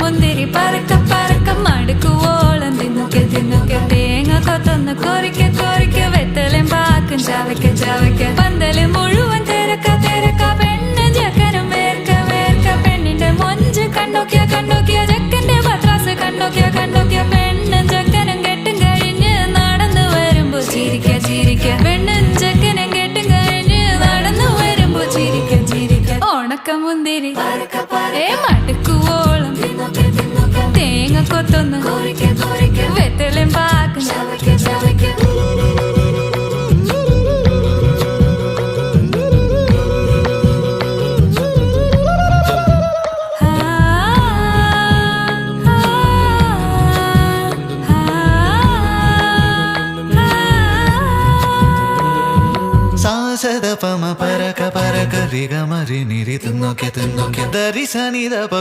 മുന്തിരി പറക്ക പറക്ക മടുക്കുവോളം തിന്നൊക്കെ തിന്നൊക്കെ തേങ്ങ കൊത്തൊന്ന് കൊറിക്ക കൊറിക്ക വെത്തലും പാക്കും ചവയ്ക്ക ചവയ്ക്ക പന്തല് മുഴുവൻ തിരക്ക തിരക്ക പെണ്ണ് ചെക്കനും വേർക്ക വേർക്ക പെണ്ണിന്റെ മൊഞ്ച് കണ്ടോക്കിയ കണ്ടോക്കിയ ചെക്കന്റെ പത്രാസ് കണ്ടോക്കിയ കണ്ടോക്കിയ പെണ്ണും ചെക്കനും കെട്ടും കഴിഞ്ഞ് നടന്നു വരുമ്പോ ചിരിക്ക ചിരിക്ക പെണ്ണും ചെക്കനും കെട്ടും കഴിഞ്ഞ് നടന്നു വരുമ്പോ ചിരിക്ക ചിരിക്ക ഉണക്കമുന്തിരി മടുക്കുവോളം തേങ്ങ കൊത്തൊന്ന് വെത്തലും പാക്കും സാസദപമ പരക പരക റിഗ മരി നിരി തിന്നൊക്കെ തിന്നൊക്കെ ദരി സനി ദപ